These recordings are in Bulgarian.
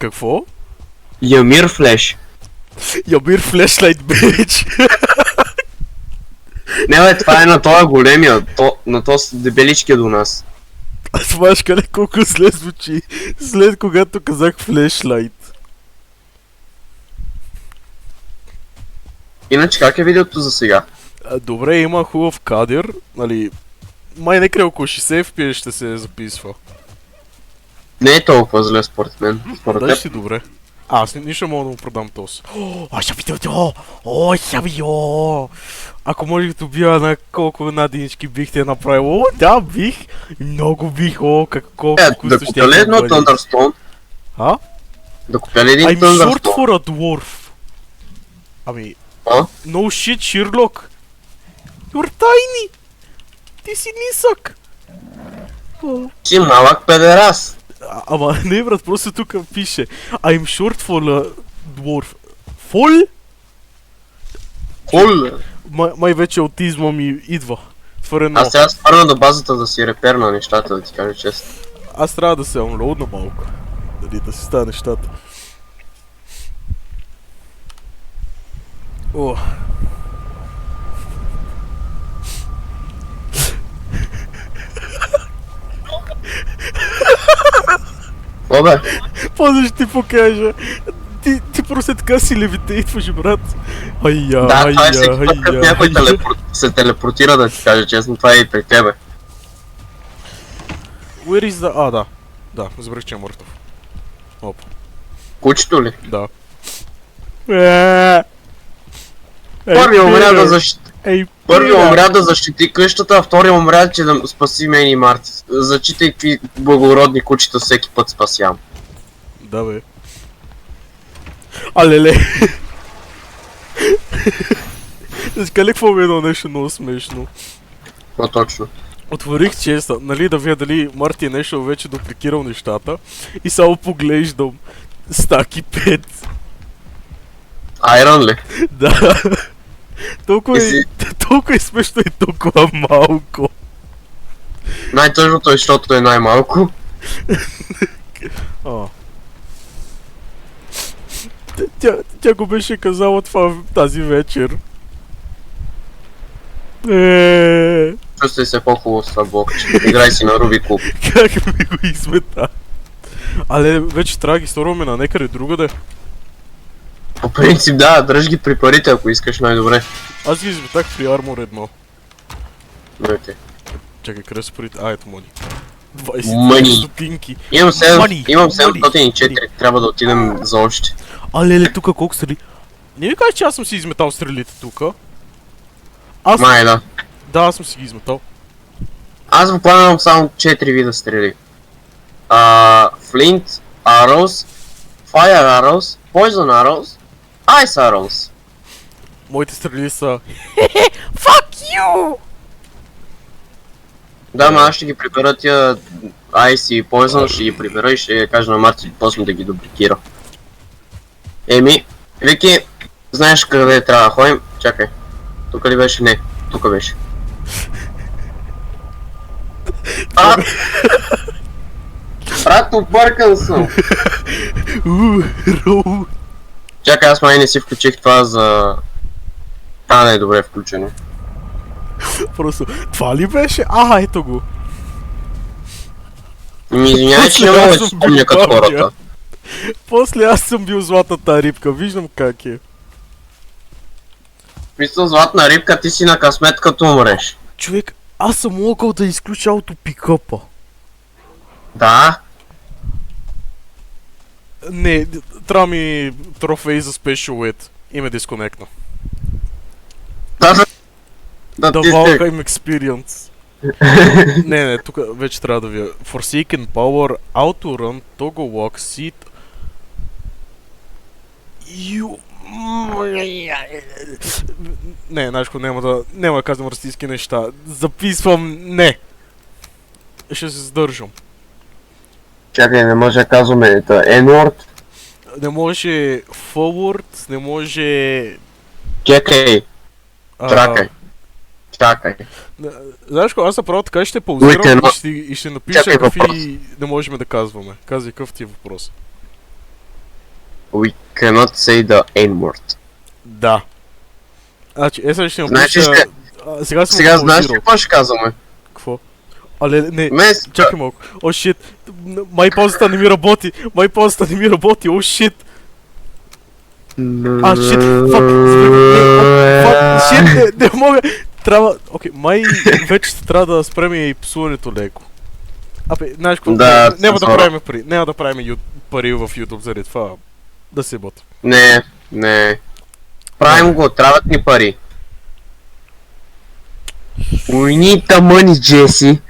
Какво? Ямир Флеш. Ябир флешлайт, бич! Не бе, това е на този големия, на този дебеличкия до нас. Аз знаеш къде колко зле звучи, след когато казах флешлайт. Иначе как е видеото за сега? Добре, има хубав кадър, нали... Май некъде около 60 FPS ще се записва. Не е толкова зле според мен. Според Да теб. си добре. Аз нищо мога да му продам този. О, ще видео! О, ще видео! Ако можех да убия на колко надинички бихте направил? О, да, бих! Много бих, о, колко Да вкусно купя ли едно Thunderstone? А? Да купя ли един I'm short Thunderstone? for a dwarf. Ами... А? No shit, Sherlock! You're tiny! Ти си нисък! О. Си малък педерас. Ама не, брат, просто тук пише I'm short for a dwarf. Фол? Хул. Май вече аутизма ми идва. Твърено. Аз сега спърна до базата да си реперна нещата, да ти кажа честно. Аз трябва да се онлоудна малко. Дали да си става нещата. О. Какво бе? После ще ти покажа. Ти просто така си левитейтваш, брат. Айя, Да, това е айя, всеки път, като някой айя. се телепортира, да ти кажа честно, това е и при тебе. Where is the... А, да. Да, забрах, че е мъртъв. Оп. Кучето ли? Да. Първи умря да защити. Ей, Първи пира. умря да защити къщата, а втори умря, че да спаси мен и Марти. Зачитай какви благородни кучета всеки път спасявам. Да, бе. А, леле. Значи, какво ми е едно нещо много смешно? Какво точно? Отворих честа, нали, да видя дали Марти е нещо вече дупликирал нещата и само поглеждам стаки 5. Айрон ли? Да. Толкова И си- толкова е смешно и толкова малко. Най-тъжното е, защото е най-малко. А. Тя го беше казала това тази вечер. Чувствай се по-хубаво с това блокче. Играй си на Руби Куб. Как ми го измета? Але вече трябва да ги сторваме на некъде другаде. По принцип да, дръж ги при парите, ако искаш най-добре. Аз ги изметах при Armor 1. Дайте. Чакай, къде са парите? А, ето мони. 20 Money. стотинки. Имам Money. 704, трябва да отидем за още. А, леле, тука колко стрели? Не ми кажеш, че аз съм си изметал стрелите тука. Аз... Май да. Да, аз съм си ги изметал. Аз буквално имам само 4 вида стрели. Flint arrows, fire arrows, poison arrows, ice arrows. Моите стрели са... Fuck you! Да, ма аз ще ги прибера тия ice и poison, ще ги прибера и ще кажа на Марти после да ги дубликира. Еми, Вики, знаеш къде трябва да ходим? Чакай. Тук ли беше? Не, тук беше. Брат, объркан съм! Роу. Чакай, аз май не си включих това за... не е добре включено. Просто... Това ли беше? А, ето го. Ми извинявай, че не мога да си спомня като хората. После аз съм бил златната рибка, виждам как е. Мисля, златна рибка, ти си на късмет като умреш. Човек, аз съм могъл да изключа аутопикъпа. Да? Не, трябва ми трофей за Special Weight и ме дисконектна. Да The ти Valheim Experience. Не, тук вече трябва да ви... Forsaken Power, Auto Run, Toggle Walk, Seat... Не, знаеш, няма да казвам растийски неща. Записвам не. Ще се задържам. Чакай, не може да казваме N-word. Не може forward, не може... Чакай, чакай. Знаеш какво, аз направо така ще паузирам Уикенд. и ще напиша Чакай, въпрос. какви не можем да казваме. Казвай, какъв ти е въпрос. We cannot say the N-word. Да. Значи, сега ще Значи напиша... Сега съм Сега знаеш ли паузирал. какво ще казваме? Какво? Але не, Мес, чакай малко. О, шит. Май паузата не ми работи. Май паузата не ми работи. О, шит. А, шит. Фак. Фак. Шит. Не мога. Трябва... Окей, май вече трябва да спреме и псуването леко. Абе, знаеш какво? Да, Няма да цензура. правим пари. Няма да правим пари в YouTube заради това. Да се бот. Не. Правим го, трябват ни пари. We need the money, Jesse.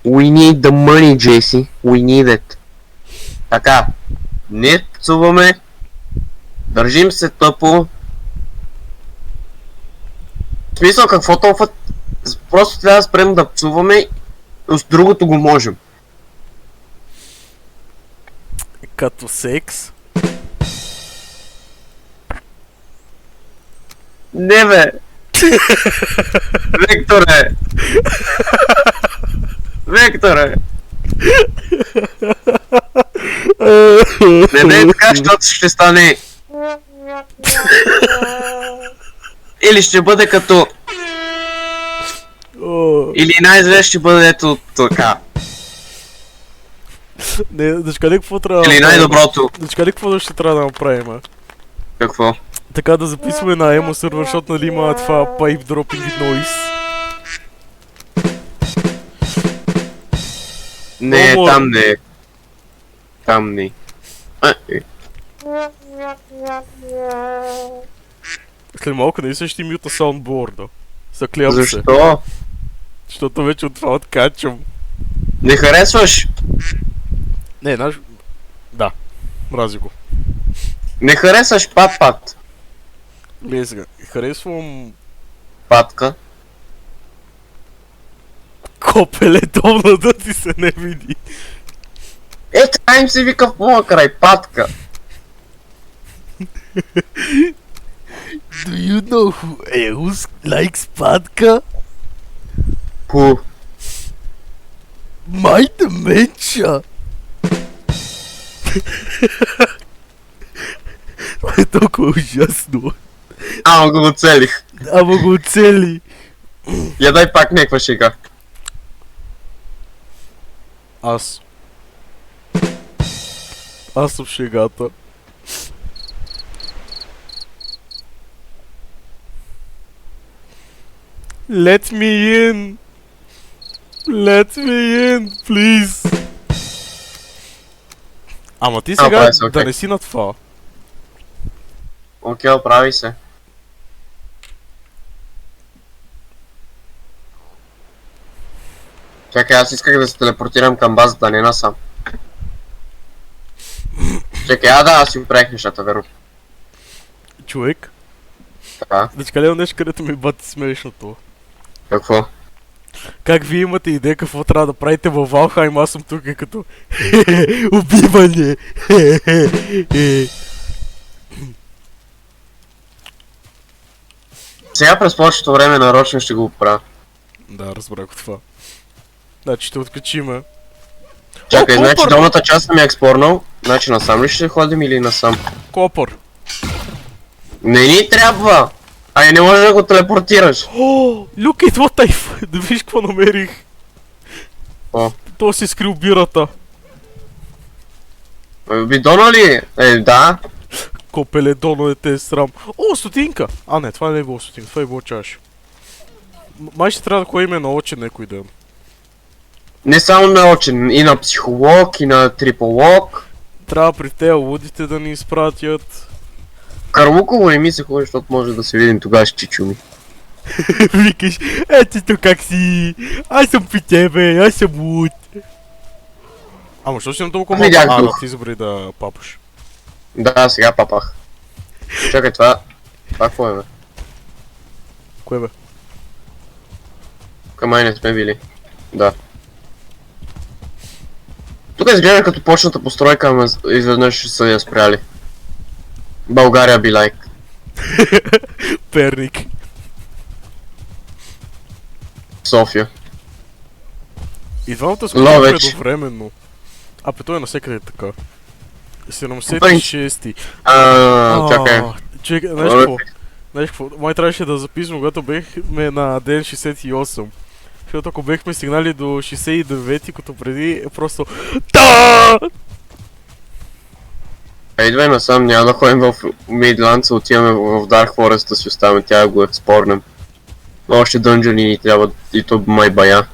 We need the money, Jesse. We need it. Така. Не пцуваме. Държим се тъпо. В смисъл, какво толкова... Просто трябва да спрем да пцуваме. С другото го можем. Като секс. Не бе! Викторе! Викторе! Не дай така, защото ще стане... Или ще бъде като... О, Или най-зле ще бъде ето така. не, дъчка ли какво трябва да Или направим? най-доброто. Дъчка ли какво ще трябва да направим, а? Какво? Така да записваме на emo сервер, защото нали има това pipe dropping noise. Не, О, там не. Там не. След малко наистина ще мюта саундборда. Заклевам се. Защо? Защото вече от това откачам. Не харесваш? Не, знаеш... Да. Мрази го. Не харесваш пат-пат. Гледай сега. Харесвам... Патка. Копеле долна да ти се не види. Е, така им се вика в моя край. Патка. Do you know who else likes патка? Ху. My dementia! Това е толкова ужасно. Ама го оцелих. Ама го оцели. Я дай пак някаква шега. Аз съм шегата. Let me in! Let me in, please! Ама ти сега прави се, окей. да не си на това. Окей, оправи се. Чакай, аз исках да се телепортирам към базата, не насам. Чакай, аз си оправих нещата, верно. Човек, Така, значи къде нещо, където ми бати смешното. какво? Как вие имате идея какво трябва да правите във Валхайм, аз съм тук като убиване. Сега през повечето време нарочно ще го оправя. Да, разбрах от това. Значи ще откачиме. Чакай, О, значи копър! долната част съм я експорнал. Значи насам ли ще ходим или насам? Копър. Не ни трябва! Ай, не можеш да го телепортираш. О, look at what I... Да виж какво намерих. О, То си скрил бирата. бидона ли? Да. Копеле, доно е те срам. О, стотинка! А не, това не е било стотинка, това е било чаш. Май ще трябва да ходим на очи някой ден. Не само на учен, и на психолог, и на триполог. Трябва при те лудите да ни изпратят. Карлуково не ми се ходи, защото може да се видим тогава с чичуми. Викаш, ето тук как си, аз съм при тебе, аз съм луд. Ама що си на толкова малко? Видях А, да дух. ти избери да папаш. Да, сега папах. Чакай, това какво е, бе? Кое бе? Тук май не сме били. Да. Тук изглежда като почната постройка, ама изведнъж са я спряли. България би лайк. Перник. София. И двамата сме Ловеч. едновременно. А, той е навсекъде така. 76-ти. Чакай. Чекай, знаеш какво? Май трябваше да запишем, когато бехме на ден 68. Защото ако бехме стигнали до 69-ти, като преди, е просто... Да! Идвай насам, няма да ходим в Мейдландса, отиваме в Dark Forest да си оставим, тя го експорнем. Още дънжани ни трябва и то май бая.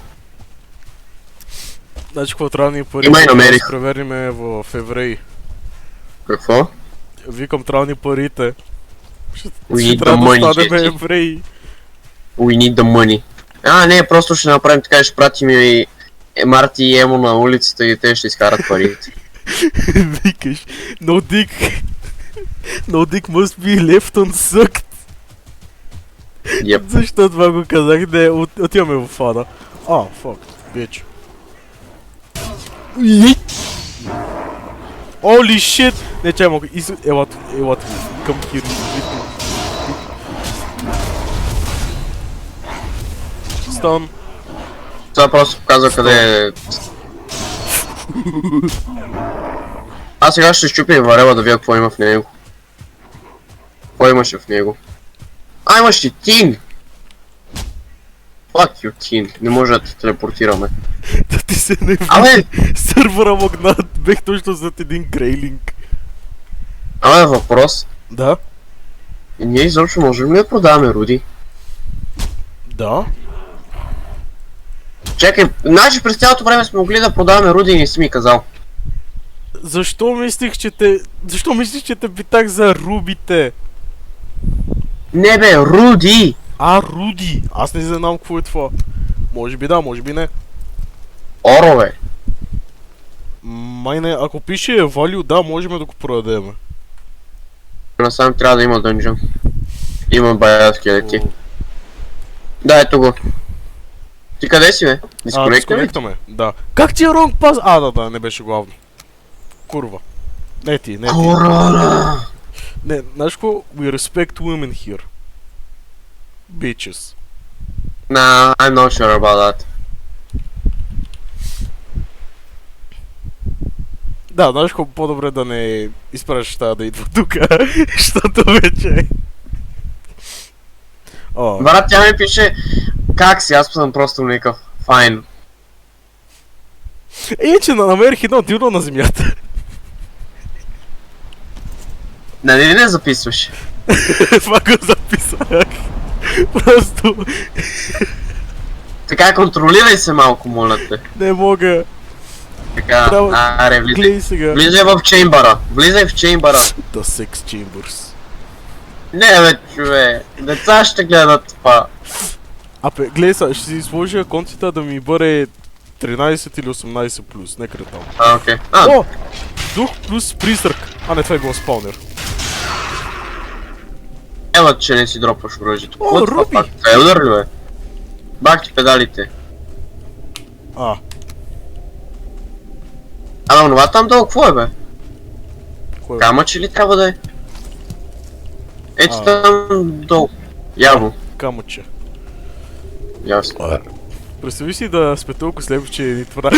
Значи какво трябва да ни пари, Има и да намерих. се превериме в евреи. Какво? Викам, трябва да ни парите. Ще We need трябва the да money, станем Jesse. евреи. We need the money. Не, просто ще направим така, ще пратим и Марти и Емо на улицата и те ще изкарат парите. Викаш, no dick. No dick must be left unsucked. Yep. Защо това го казах? Не, отиваме в фана. Fuck, bitch. Holy shit! Не, чай мога, елат ми, към хир, Стан. Това просто показва къде е... Аз сега ще щупя варела да видя какво има в него. Какво имаше в него? Имаш и тин! Fuck you, тин. Не може да те телепортираме. Да ти се не Абе! види. Сървъра Магнат, бех точно зад един грейлинг. Въпрос. Да? И ние изобщо можем ли да продаваме руди? Да? Чакай, значи през цялото време сме могли да продаваме руди и не си ми казал. Защо мислиш, че те питах за рубите? Не бе, руди! Руди! Аз не знам какво е това. Може би да, може би не. Орове. Май не, ако пише value, да, можем да го продадем. Насам трябва да има дънжън. Има бая скелети. Да, ето го. Ти къде си, бе? Дисконектаме, да. Как ти е wrong pass? Да, не беше главно. Курва. Не ти. Корона! Не, знаеш какво? We respect women here. Bitches. Nah, I'm not sure about that. Да, знаеш какво? По-добре да не изпращаш тази да идва тука, защото вече... Брат, тя ми пише как си, аз съм просто никакъв. Файн. Че намерих едно дилдо на земята. Нали не записваш? Това го записах. Просто... Така, контролирай се малко, моля те. Не мога. Така, аре, влизай. Гледай сега. Влизай в чеймбъра. Влизай в чеймбъра. The Sex Chambers. Не бе, чове. Деца ще гледат това. Гледай сега, ще си сложа контита да ми бъде 13 или 18 плюс, некъде там. Окей. Дух плюс призрак. Не, това е било спаунер. Ева, че не си дропваш оръжието. Руби! Това е удар ли, бе? Бах ти педалите. Онова там долу, какво е, бе? Кое? Камъче ли трябва да е? Ето там долу. Явно. Камъче. Ясно. Представи си да сме толкова слепи, че ни това...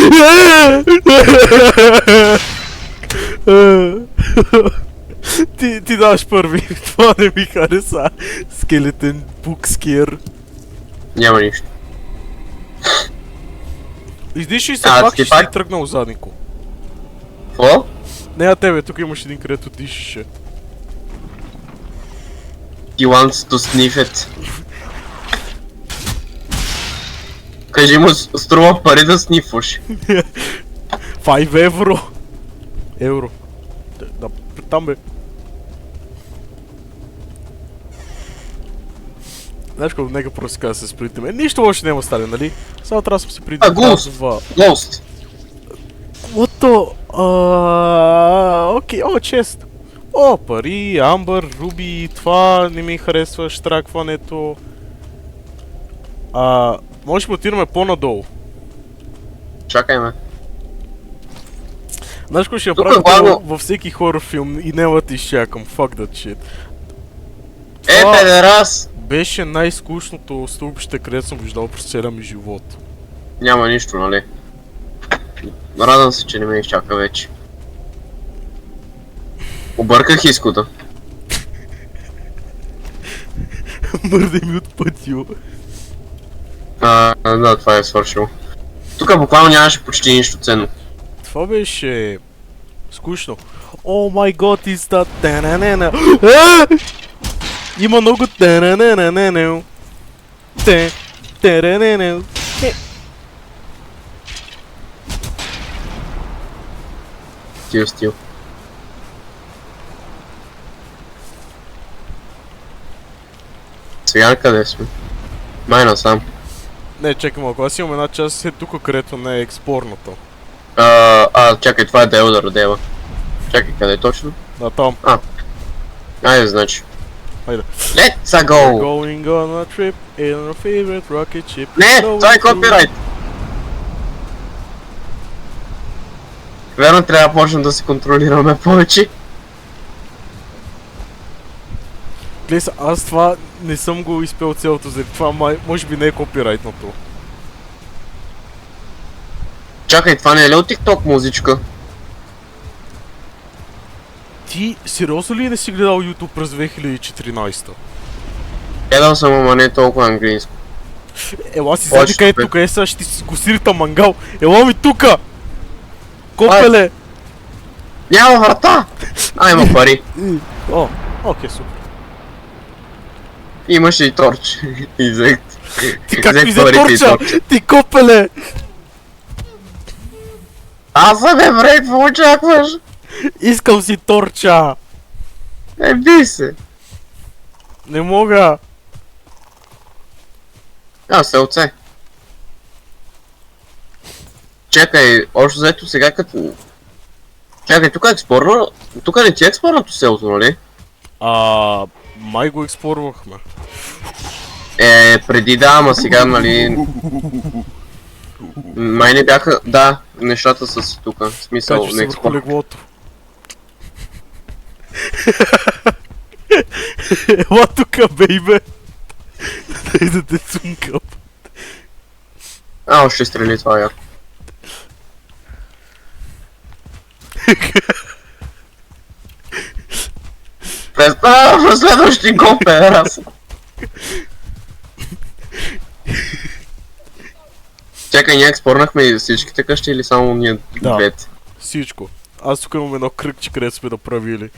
Ти даваш първи, това не ми хареса. Скелетен букскер. Няма нищо. Издиши се пак и ще ти тръгнал заднико. Какво? Не на тебе, тук имаш един, където дишеше. He wants to sniff it. Кажи му, струва пари да снифваш. 5 евро. Евро. Да, там бе. Знаеш какво, нека просто сега да се спритаме. Нищо още няма стане, нали? Само трябва да съм се придал. Ghost! What the... Окей, чест. Пари, амбър, руби, това не ми харесва, штракването. Може да отидем по-надолу. Чакай ме. Знаеш какво ще правя във всеки хорор филм и няма да изчакам, fuck that shit. Педерас! Беше най-скучното стълбище, където съм виждал през целия ми живот. Няма нищо, нали? Радвам се, че не ме изчака вече. Обърках изхода. Мърдай ми от пътю. Да, това е свършило. Тук буквално нямаше почти нищо ценно. Това беше... скучно. О май гот, is that... Та-на-на-на. Има много... Та-на-на-на-на. Та-на-на-на. Стил. Сега къде сме? Май насам. Не, чакай малко, аз имам една част е тук, където не е експорното. Чакай, това е Делдър Дева. Чакай, къде е точно? Да, там. Айде, значи. Хайде. Let's We're go! going on a trip in our favorite rocket ship. Не, това е копирайт! Верно, трябва да почнем да се контролираме повече. Гледай са, аз това не съм го изпел цялото, заради това може би не е копирайтното. Чакай, това не е ли от TikTok музичка? Ти сериозно ли не си гледал YouTube през 2014? Гледал съм, ама не толкова английско. Ела си зади къде тук е, сега ще си го сирита мангал. Ела ми тука! Копеле! Няма врата! Има пари. Окей, супер. Имаше и торч. И взех. Ти как ми взе торча? Ти копеле! Аз съм еврей, какво очакваш? Искам си торча! Би се. Не мога! Селце. Чакай, общо взето сега като... Чакай, тук е експорно... Тук не ти е експорното селото, нали? Май го експорвахме. Преди да, ама сега, нали... Май не бяха... Да, нещата са си тука. В смисъл, Качи не се върху експорт. леглото. Ела тука, бейбе! Дай да те цункам. Още стрели това яко. Преследващи го, педерас. Чакай, ние експорнахме всичките къщи или само ние двете? Всичко. Аз тук имам едно кръгче, където сме направили.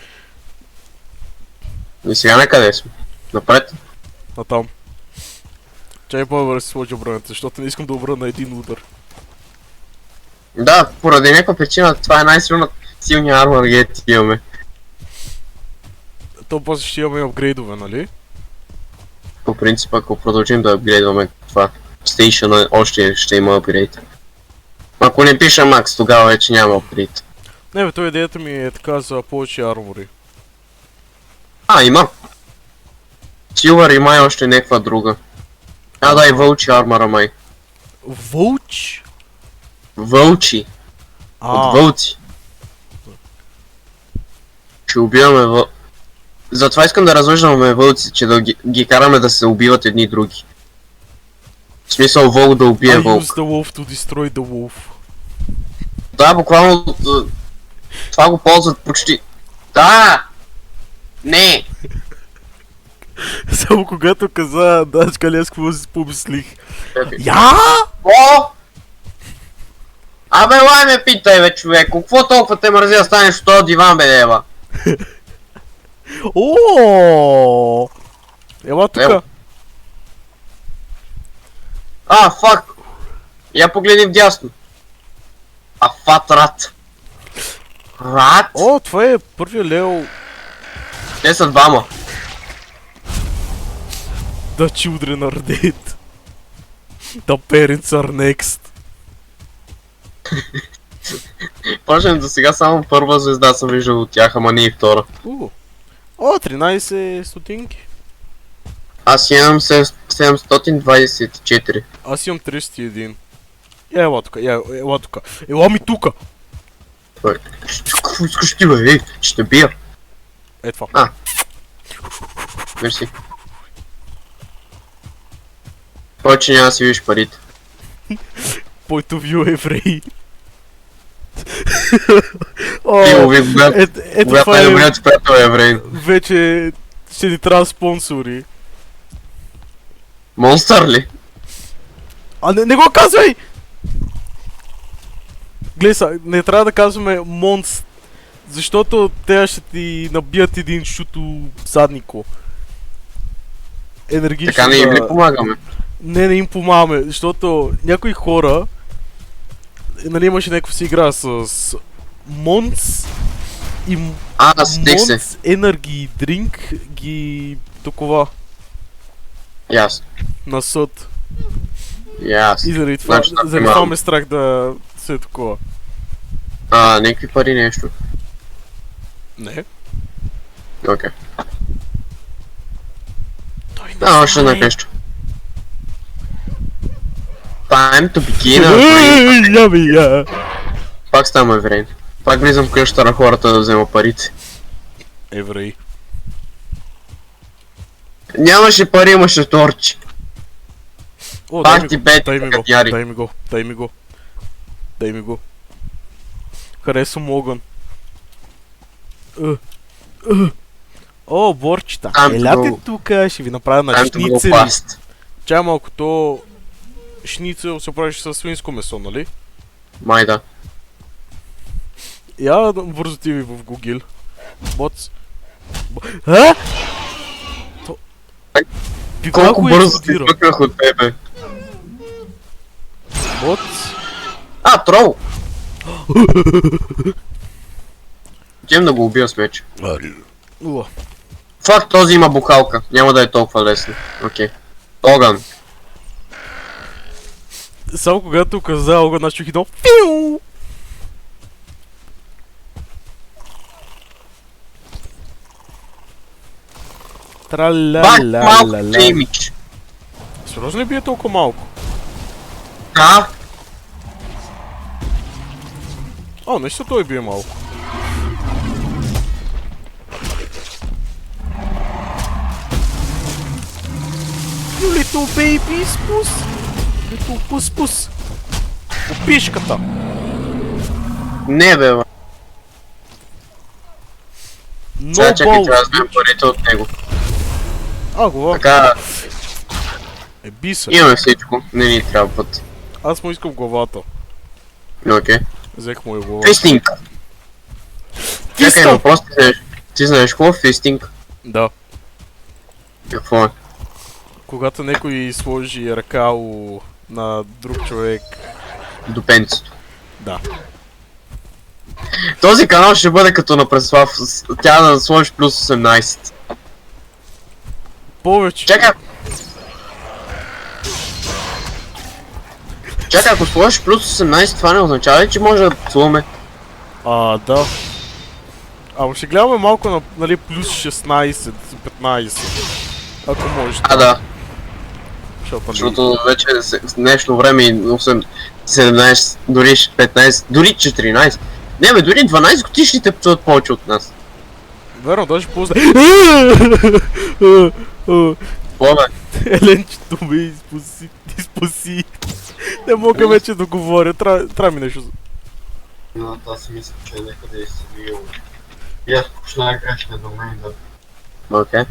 И сега на къде сме? Напред? А там. Чай по-добре си сложи обраната, защото не искам да обрана един удар. Да, поради някаква причина това е най-силният армор гет имаме. То после ще имаме апгрейдове, нали? По принцип, ако продължим да апгрейдваме това стейшъна, още ще има апгрейд. Ако не пиша макс, тогава вече няма апгрейд. Не бе, той идеята ми е така за повече армори. Има. Силвър има и още някаква друга. Да, и вълчи армора май. Вълч? Вълчи. От вълци. Ще убиваме Затова искам да развъждаме вълци, че да ги караме да се убиват едни други. В смисъл вълк да убие вълк. I use the wolf to destroy the wolf. Да, буквално това го ползват почти. Да! Не! Само когато каза дачка ли аз какво си помислих. О! Абе, лай ме питай, бе, човеко, какво толкова те мързи да станеш в този диван, бе, дева? Ооо! Ела тука. Фак! Я погледи вдясно. Фат рат. Рат? О, това е първият левел. Те са двама. The children are dead. The parents are next. Почнем до сега само първа звезда съм виждал от тях, ама не и втора. О, 13 стотинки. Аз имам 724. Аз имам 31. Ела тука, ела тука. Ела ми тука! Какво искаш ти, бе? Ще те бия. Е това. Мерси. Повече няма да си видиш парите. Point of view евреи. О, Ти лови, когато ето това е, най-добрият ти приятел е еврей. вече ще ни трябва спонсори. Монстър ли? А не го казвай! Гледай са, не трябва да казваме монст, защото те ще ти набият един шуто заднико. Енергично Така не им ли помагаме? Не им помагаме, защото някои хора, нали имаше някаква си игра с Монс и Стих се. Монс Energy Drink ги такова Ясно. на съд. Ясно. И заради това, Значи, заради това ме страх да се е такова. Някакви пари нещо. Не. Окей. Той не Още знае. едно нещо. Time to begin. Ябия! Пак ставам еврей. Пак влизам в къщата на хората да взема парите. Еврей. Нямаше пари, имаше торчи. О, Пак ти бе, дай ми го, катяри. дай ми го, дай ми го. Дай ми го. Харесвам огън. О, борчета. Time to Еляте go. тука, ще ви направя на Time to go шницели. fast. Чай малко, то... Шницел се правиш със свинско месо, нали? Май да. Я бързо ти ви в Google. Боц. А? То... Пикола Колко го бързо ти експлодира. изпъкнах от тебе. Боц. Трол! Отивам да го убия с меч. Уа. Факт, този има бухалка. Няма да е толкова лесно. Окей. Огън. Само когато каза огън, аз чух едно фиу! Бак малко Траля-ля-ля-ля. чеймич. Сериозно ли бие толкова малко? Да. Наистина той бие малко. You little baby, спус! Little пус-пус! Опишката! Не бе, бе. No Сега чакай, balls! трябва да вземем парите от него. Гова. Така, Биса. имаме всичко. Не ни трябват. Аз му искам главата. Окей. Взех му и главата. Фистинг. Чакай, Фиста! въпрос ти знаеш какво е фистинг? Да. Какво е? Когато някой сложи ръка на друг човек. До пенцето. Да. Този канал ще бъде като на Преслав. Тя да сложиш плюс 18. Повече. Чакай, ако сложиш плюс 18, това не означава ли, че може да псуваме? Да. Ама ще гледаме малко на, нали, плюс 16, 15. Ако може. Да. Защото, нали, Защото вече в днешно време и 8, 17, дори 15, дори 14. Не бе, дори 12 годишните пътуват повече от нас. верно, даже по-зна. Бога, Еленчето ме изпаси. Не мога вече да говоря, трябва ми нещо. Но аз си мисля, че някъде е си бил. И аз почнах грешка до мен да... окей.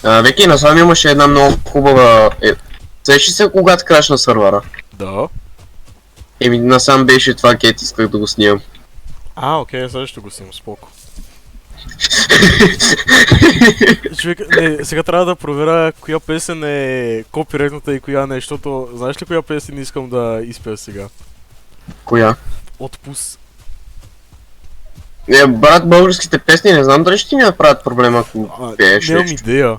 Вики, насам имаше една много хубава... Сещаш се когато крашна сървъра? Да. Насам беше това, кет исках да го снимам. Окей, сега ще го снимам, споко. Човек, не, сега трябва да проверя коя песен е копирайтната и коя не, защото знаеш ли коя песен искам да изпея сега? Коя? Отпуск. Не, брат, българските песни не знам дали ще ти не направят проблема, ако пееш Нямам нещо. идея.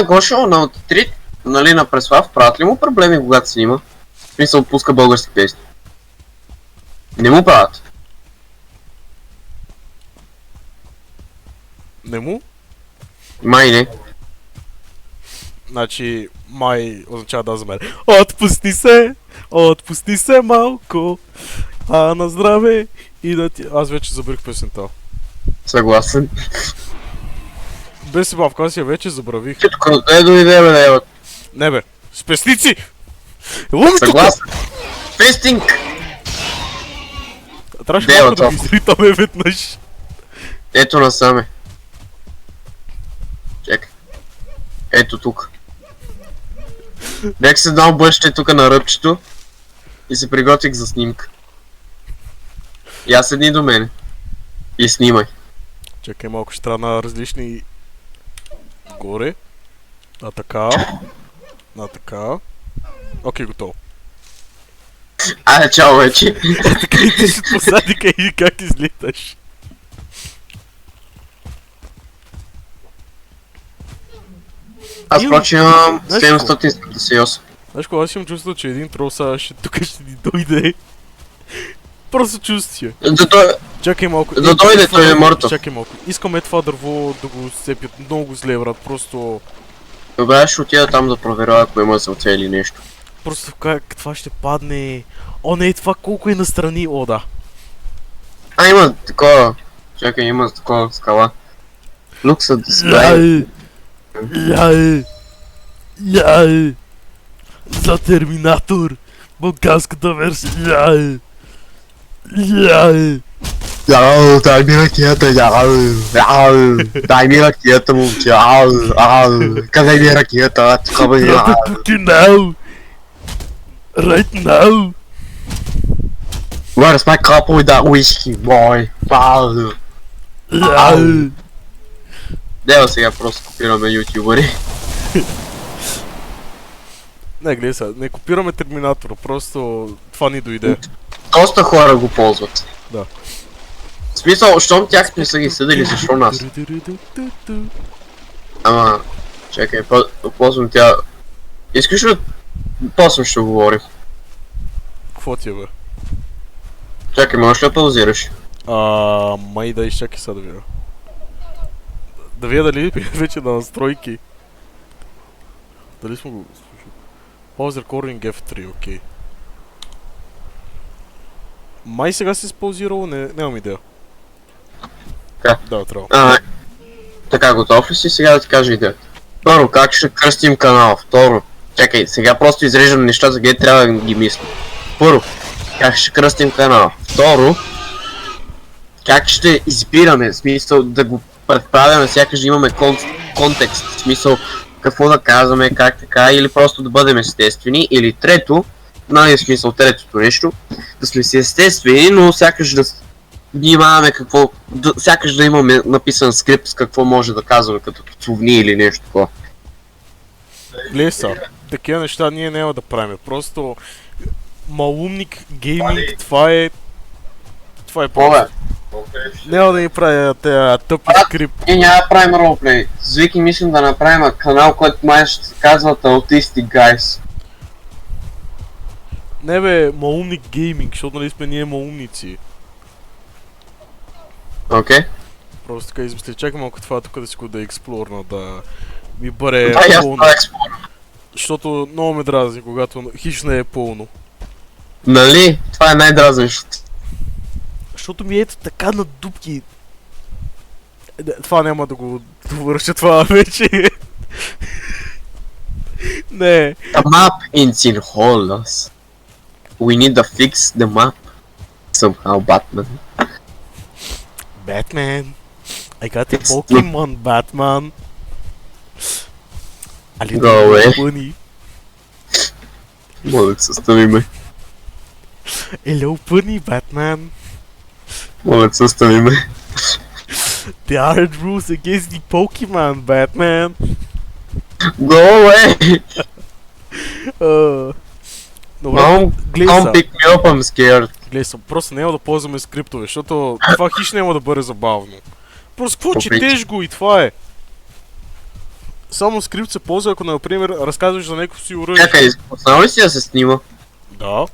Гошо, на Трит, нали, на Преслав, правят ли му проблеми, когато снима? В смисъл, пуска български песни. Не му правят. Не му? Май не. Значи, май означава да за мен. Отпусти се малко, на здраве и да ти... Аз вече забрих песента. Съгласен. Без бавка, аз я вече забравих. Че тук дойде, бе, Не бе, с песници! Ломи тук! Съгласен. Фестинг! Трябваше Де е малко да това? ги изритаме веднъж. Ето насаме. Чекай. Ето тук. Бях се дал бъще тук на ръбчето и се приготвих за снимка. И аз седни до мене. И снимай. Чакай малко, ще трябва на различни... Горе. На така. На така. Окей, готово. Айде, чао вече. Така и ти си посадика и как излиташ. Аз Имам- проче имам Знаеш 778. Знаеш кога, аз имам чувство, че един трол сега тук ще ни дойде. Просто чувствие. Да той... Чакай малко. Да дойде, това той е дърво- мъртъв. Чакай малко. Искаме това дърво да го сцепят много зле, брат. Просто... Добре, ще отида там да проверя, ако има сълце или нещо. Просто как това ще падне. О, не, това колко е настрани. О, да. А, има такова. Чакай, има такова скала. Looks at the sky. Яй! За Терминатор! Балканската версия! Яй! Яу, дай ми ракията, яу, дай ми ракията, момче, къде ми е ракията, тук бе, Трябва да пути now! Right now! Where's my cup with that whiskey, boy? Яй! Дева сега просто копираме ютубъри. Не, гледай сега, не копираме Терминатора, просто това ни дойде. Доста хора го ползват. Да. В смисъл, щом тях не са ги съдили, защо нас? Ама, чакай, ползвам тя... Искаш ли... После ще говорим. Какво ти е, бе? Чакай, можеш ли да паузираш? Май да изчакай сега да видя. Да видя дали вече на настройки. Дали сме го... Pause recording F3, окей. Май сега си спаузирало, нямам идея. Така. Да, трябва. Така, готов ли си сега да ти кажа идеята? Първо, как ще кръстим канала? Второ, чакай, сега просто изреждам нещата, къде трябва да ги мисля. Първо, как ще кръстим канала? Второ, как ще избираме, в смисъл да го предправяме, сякаш да имаме контекст, в смисъл какво да казваме, как така, или просто да бъдем естествени, или трето, в смисъл третото нещо, да сме си естествени, но сякаш да внимаваме какво, сякаш да имаме написан скрипт с какво може да казваме като словни или нещо такова. Гледай са, такива неща ние няма да правим, просто... Малумник гейминг, това е... Това е Пове, Няма да ни правя тези тъпи скрипт. ние няма да правим ролплей. С Вики мислим да направим канал, който май ще се казва Autistic Guys. Не бе, малумник гейминг, защото нали сме ние малумници. Окей? Просто така измисля, чакай малко това тук да си го да експлорна, да ми бъде Да, и аз пълно. това експлорирам. Защото много ме дразни, когато хищ не е пълно. Нали? Това е най-дразнещото. Защото ми ето така на дупки. Това няма да го довърша това вече. Не. The map in Sinholas. We need to fix the map. Somehow, Batman. Batman. I got a It's Pokemon, Batman. A little Go away. bunny. Мога да се състави ме. Hello, bunny, Batman. Мога да се състави ме. There are rules against the Pokemon, Batman. Go away! Добре, Mom, гледай come са. pick me up, I'm scared. Гледай са, просто няма да ползваме скриптове, защото това хищ няма да бъде забавно. Просто какво По четеш го и това е. Само скрипт се ползва, ако, например, разказваш за някакво си оръжие. Чакай, познал ли си да се снима? Да.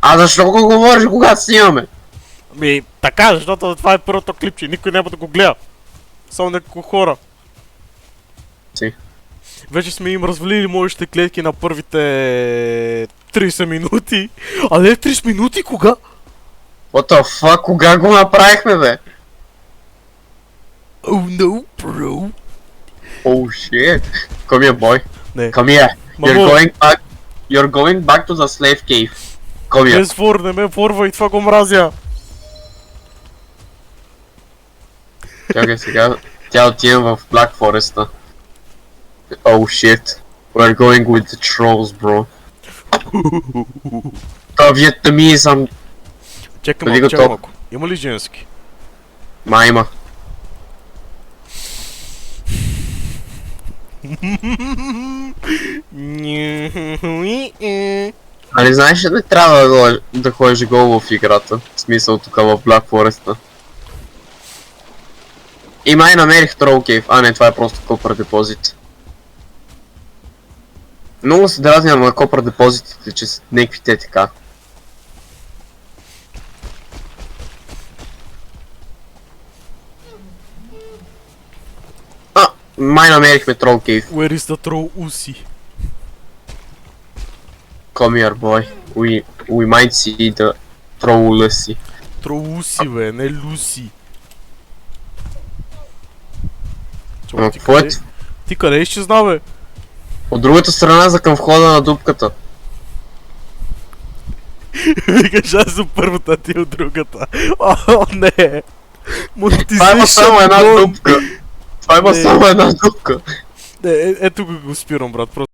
А защо го говориш, когато снимаме? Така, защото това е първото клипче, никой няма да го гледа. Само няколко хора. Си. Вече сме им развалили моите клетки на първите 30 минути. А не 30 минути, кога? What the fuck, кога го направихме, бе? Oh no, bro. Oh shit. Come here, boy. Не. Come here. You're Мамо, going back. You're going back to the slave cave. Come here. Без фор, не ме форвай, това го мразя. Чакай сега. Тя отива в Black Forest. Oh shit. We're going with the trolls, bro. То вьетнамизъм. Чакай Преди малко, чакай го малко. Има ли женски? Майма. Али знаеш ли не трябва да ходиш гол в играта? В смисъл тук в Black Forest. И май намерих Troll Cave. А не, това е просто Copper Deposit. Много се дразням на Copper Depositите, че са някакви те така. Май намерихме Troll Cave. Where is the troll Usi? Come here, boy. We might see the Troll Lucy. Troll Usi, бе, не Люси. Ама Ти какво е? къде? Ти къде изчезна, бе? От другата страна за към входа на дупката. Викаш, аз съм първата, ти от другата. О, не! Това има само една Monetization gone. дупка. Това има Не. само една дупка. Не, ето го спирам, брат, просто.